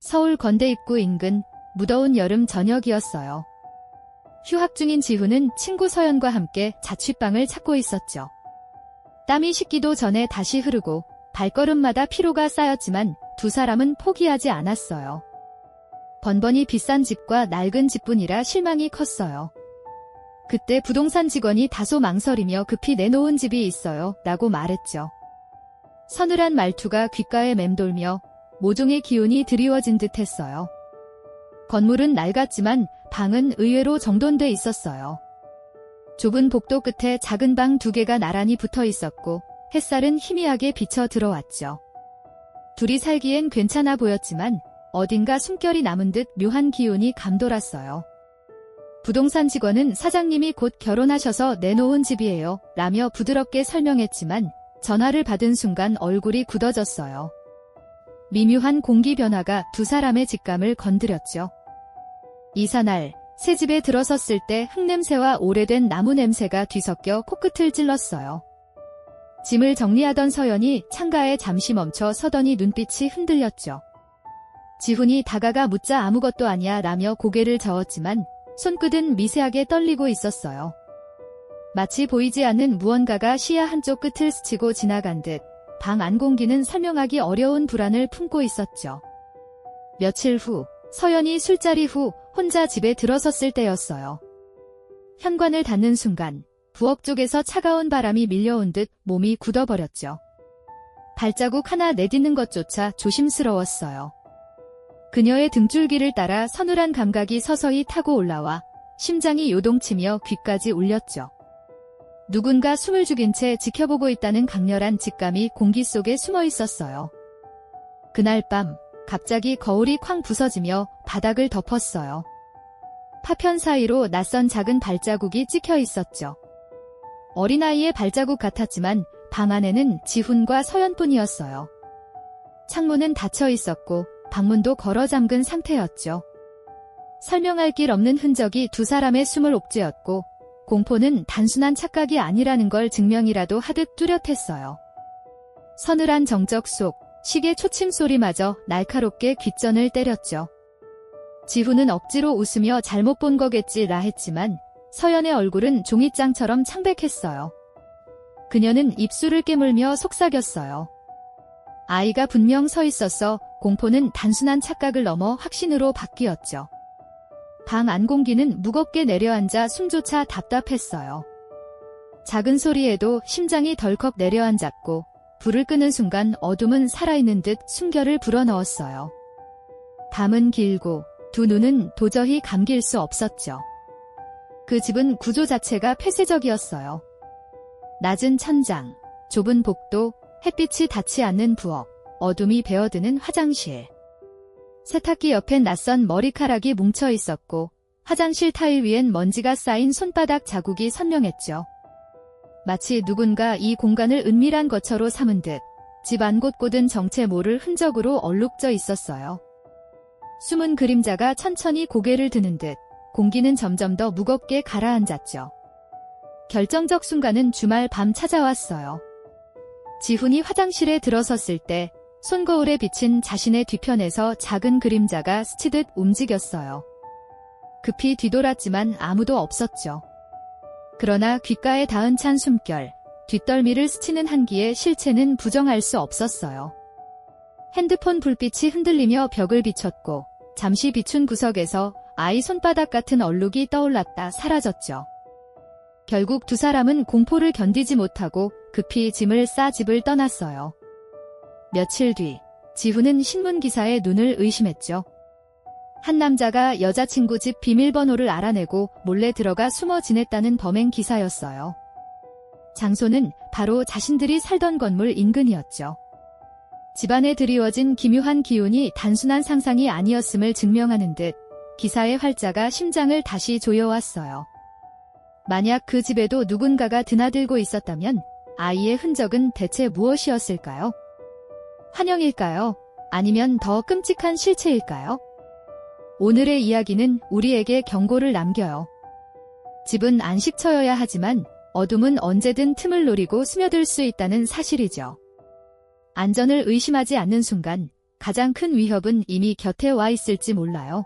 서울 건대 입구 인근 무더운 여름 저녁이었어요. 휴학 중인 지훈은 친구 서연과 함께 자취방을 찾고 있었죠. 땀이 식기도 전에 다시 흐르고 발걸음마다 피로가 쌓였지만 두 사람은 포기하지 않았어요. 번번이 비싼 집과 낡은 집뿐이라 실망이 컸어요. 그때 부동산 직원이 다소 망설이며 급히 내놓은 집이 있어요 라고 말했죠. 서늘한 말투가 귓가에 맴돌며 모종의 기운이 드리워진 듯 했어요. 건물은 낡았지만 방은 의외로 정돈돼 있었어요. 좁은 복도 끝에 작은 방 2개가 나란히 붙어 있었고 햇살은 희미하게 비쳐 들어왔죠. 둘이 살기엔 괜찮아 보였지만 어딘가 숨결이 남은 듯 묘한 기운이 감돌았어요. 부동산 직원은 사장님이 곧 결혼하셔서 내놓은 집이에요 라며 부드럽게 설명했지만 전화를 받은 순간 얼굴이 굳어졌어요. 미묘한 공기 변화가 두 사람의 직감을 건드렸죠. 이사날, 새 집에 들어섰을 때 흙냄새와 오래된 나무 냄새가 뒤섞여 코끝을 찔렀어요. 짐을 정리하던 서연이 창가에 잠시 멈춰 서더니 눈빛이 흔들렸죠. 지훈이 다가가 묻자 아무것도 아니야 라며 고개를 저었지만 손끝은 미세하게 떨리고 있었어요. 마치 보이지 않는 무언가가 시야 한쪽 끝을 스치고 지나간 듯 방 안 공기는 설명하기 어려운 불안을 품고 있었죠. 며칠 후 서연이 술자리 후 혼자 집에 들어섰을 때였어요. 현관을 닫는 순간 부엌 쪽에서 차가운 바람이 밀려온 듯 몸이 굳어버렸죠. 발자국 하나 내딛는 것조차 조심스러웠어요. 그녀의 등줄기를 따라 서늘한 감각이 서서히 타고 올라와 심장이 요동치며 귀까지 울렸죠. 누군가 숨을 죽인 채 지켜보고 있다는 강렬한 직감이 공기 속에 숨어 있었어요. 그날 밤 갑자기 거울이 쾅 부서지며 바닥을 덮었어요. 파편 사이로 낯선 작은 발자국이 찍혀 있었죠. 어린아이의 발자국 같았지만 방 안에는 지훈과 서연뿐이었어요. 창문은 닫혀 있었고 방문도 걸어 잠근 상태였죠. 설명할 길 없는 흔적이 두 사람의 숨을 옥죄었고 공포는 단순한 착각이 아니라는 걸 증명이라도 하듯 뚜렷했어요. 서늘한 정적 속 시계 초침 소리마저 날카롭게 귓전을 때렸죠. 지훈은 억지로 웃으며 잘못 본 거겠지라 했지만 서연의 얼굴은 종이장처럼 창백했어요. 그녀는 입술을 깨물며 속삭였어요. 아이가 분명 서 있었어. 공포는 단순한 착각을 넘어 확신으로 바뀌었죠. 방 안 공기는 무겁게 내려앉아 숨조차 답답했어요. 작은 소리에도 심장이 덜컥 내려앉았고 불을 끄는 순간 어둠은 살아있는 듯 숨결을 불어넣었어요. 밤은 길고 두 눈은 도저히 감길 수 없었죠. 그 집은 구조 자체가 폐쇄적이었어요. 낮은 천장, 좁은 복도, 햇빛이 닿지 않는 부엌, 어둠이 배어드는 화장실. 세탁기 옆엔 낯선 머리카락이 뭉쳐 있었고 화장실 타일 위엔 먼지가 쌓인 손바닥 자국이 선명했죠. 마치 누군가 이 공간을 은밀한 거처로 삼은 듯 집 안 곳곳은 정체 모를 흔적으로 얼룩져 있었어요. 숨은 그림자가 천천히 고개를 드는 듯 공기는 점점 더 무겁게 가라앉았죠. 결정적 순간은 주말 밤 찾아왔어요. 지훈이 화장실에 들어섰을 때 손거울에 비친 자신의 뒤편에서 작은 그림자가 스치듯 움직였어요. 급히 뒤돌았지만 아무도 없었죠. 그러나 귓가에 닿은 찬 숨결, 뒷덜미를 스치는 한기에 실체는 부정할 수 없었어요. 핸드폰 불빛이 흔들리며 벽을 비췄고 잠시 비춘 구석에서 아이 손바닥 같은 얼룩이 떠올랐다 사라졌죠. 결국 두 사람은 공포를 견디지 못하고 급히 짐을 싸 집을 떠났어요. 며칠 뒤 지훈은 신문기사에 눈을 의심했죠. 한 남자가 여자친구 집 비밀번호를 알아내고 몰래 들어가 숨어 지냈다는 범행 기사였어요. 장소는 바로 자신들이 살던 건물 인근이었죠. 집안에 드리워진 기묘한 기운이 단순한 상상이 아니었음을 증명하는 듯 기사의 활자가 심장을 다시 조여왔어요. 만약 그 집에도 누군가가 드나들고 있었다면 아이의 흔적은 대체 무엇이었을까요? 환영일까요? 아니면 더 끔찍한 실체일까요? 오늘의 이야기는 우리에게 경고를 남겨요. 집은 안식처여야 하지만 어둠은 언제든 틈을 노리고 스며들 수 있다는 사실이죠. 안전을 의심하지 않는 순간 가장 큰 위협은 이미 곁에 와 있을지 몰라요.